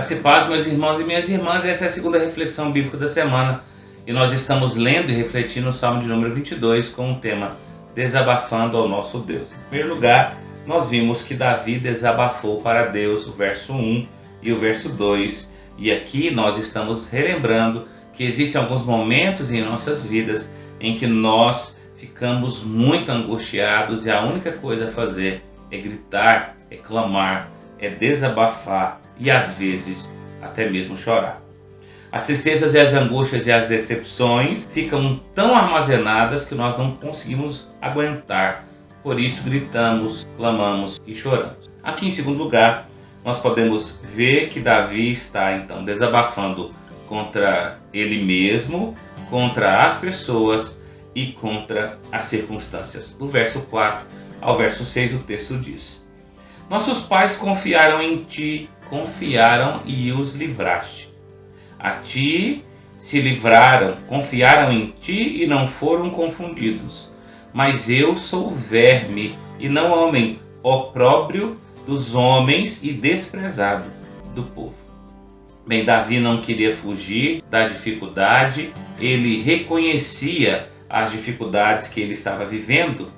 Graça e paz, meus irmãos e minhas irmãs. Essa é a segunda reflexão bíblica da semana e nós estamos lendo e refletindo o Salmo de número 22 com o tema Desabafando ao Nosso Deus. Em primeiro lugar, nós vimos que Davi desabafou para Deus, o verso 1 e o verso 2. E aqui nós estamos relembrando que existem alguns momentos em nossas vidas em que nós ficamos muito angustiados e a única coisa a fazer é gritar, é clamar, é desabafar e às vezes até mesmo chorar. As tristezas e as angústias e as decepções ficam tão armazenadas que nós não conseguimos aguentar. Por isso gritamos, clamamos e choramos. Aqui em segundo lugar, nós podemos ver que Davi está então desabafando contra ele mesmo, contra as pessoas e contra as circunstâncias. Do verso 4 ao verso 6 o texto diz: Nossos pais confiaram em ti, confiaram e os livraste. A ti se livraram, confiaram em ti e não foram confundidos. Mas eu sou verme e não homem, opróbrio dos homens e desprezado do povo. Bem, Davi não queria fugir da dificuldade, ele reconhecia as dificuldades que ele estava vivendo.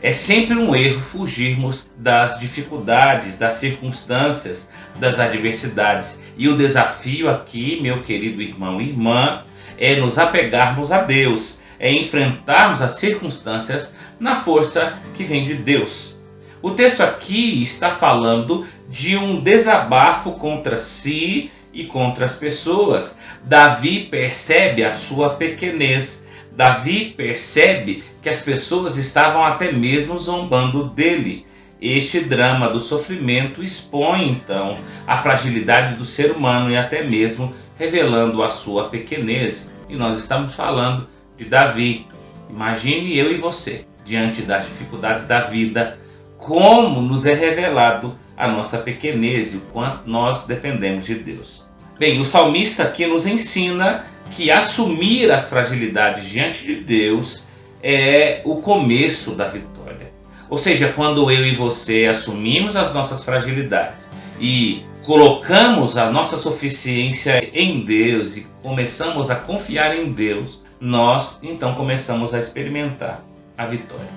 É sempre um erro fugirmos das dificuldades, das circunstâncias, das adversidades. E o desafio aqui, meu querido irmão e irmã, é nos apegarmos a Deus, é enfrentarmos as circunstâncias na força que vem de Deus. O texto aqui está falando de um desabafo contra si e contra as pessoas. Davi percebe a sua pequenez. Davi percebe que as pessoas estavam até mesmo zombando dele. Este drama do sofrimento expõe então a fragilidade do ser humano e até mesmo revelando a sua pequenez. E nós estamos falando de Davi. Imagine eu e você, diante das dificuldades da vida, como nos é revelado a nossa pequenez e o quanto nós dependemos de Deus. Bem, o salmista aqui nos ensina que assumir as fragilidades diante de Deus é o começo da vitória. Ou seja, quando eu e você assumimos as nossas fragilidades e colocamos a nossa suficiência em Deus e começamos a confiar em Deus, nós então começamos a experimentar a vitória.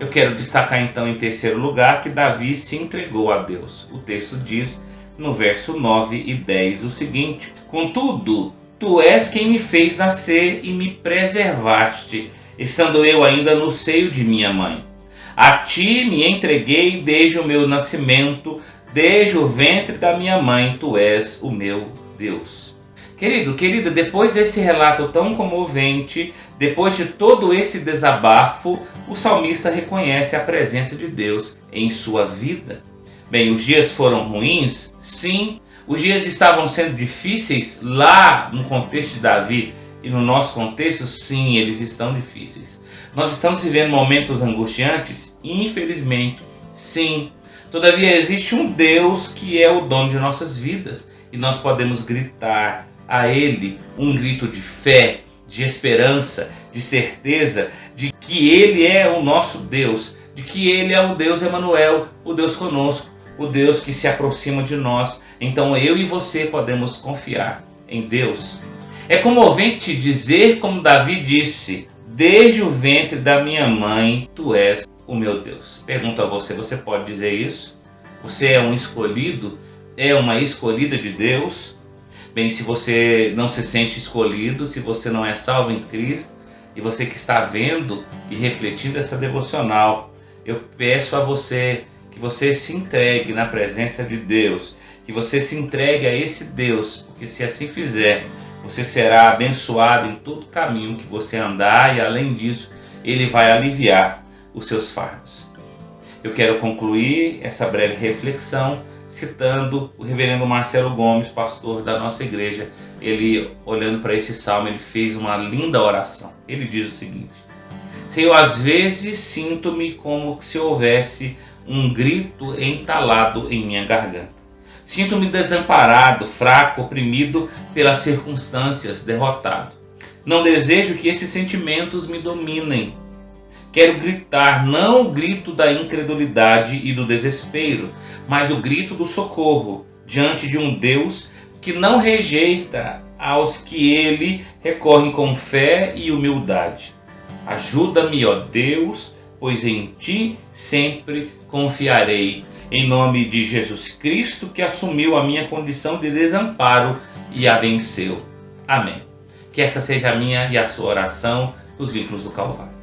Eu quero destacar então em terceiro lugar que Davi se entregou a Deus. O texto diz no verso 9 e 10 o seguinte: Contudo, tu és quem me fez nascer e me preservaste, estando eu ainda no seio de minha mãe. A ti me entreguei desde o meu nascimento, desde o ventre da minha mãe, tu és o meu Deus. Querido, querida, depois desse relato tão comovente, depois de todo esse desabafo, o salmista reconhece a presença de Deus em sua vida. Bem, os dias foram ruins? Sim. Os dias estavam sendo difíceis lá no contexto de Davi e no nosso contexto? Sim, eles estão difíceis. Nós estamos vivendo momentos angustiantes? Infelizmente, sim. Todavia, existe um Deus que é o dono de nossas vidas e nós podemos gritar a Ele um grito de fé, de esperança, de certeza de que Ele é o nosso Deus, de que Ele é o Deus Emanuel, o Deus conosco, o Deus que se aproxima de nós. Então eu e você podemos confiar em Deus. É comovente dizer como Davi disse: desde o ventre da minha mãe, tu és o meu Deus. Pergunto a você, você pode dizer isso? Você é um escolhido? É uma escolhida de Deus? Bem, se você não se sente escolhido, se você não é salvo em Cristo, e você que está vendo e refletindo essa devocional, eu peço a você que você se entregue na presença de Deus, que você se entregue a esse Deus, porque se assim fizer, você será abençoado em todo caminho que você andar e além disso, Ele vai aliviar os seus fardos. Eu quero concluir essa breve reflexão citando o reverendo Marcelo Gomes, pastor da nossa igreja. Ele, olhando para esse salmo, ele fez uma linda oração. Ele diz o seguinte: Senhor, às vezes sinto-me como se houvesse um grito entalado em minha garganta. Sinto-me desamparado, fraco, oprimido pelas circunstâncias, derrotado. Não desejo que esses sentimentos me dominem. Quero gritar, não o grito da incredulidade e do desespero, mas o grito do socorro diante de um Deus que não rejeita aos que ele recorrem com fé e humildade. Ajuda-me, ó Deus, pois em ti sempre confiarei. Em nome de Jesus Cristo, que assumiu a minha condição de desamparo e a venceu. Amém. Que essa seja a minha e a sua oração dos vínculos do Calvário.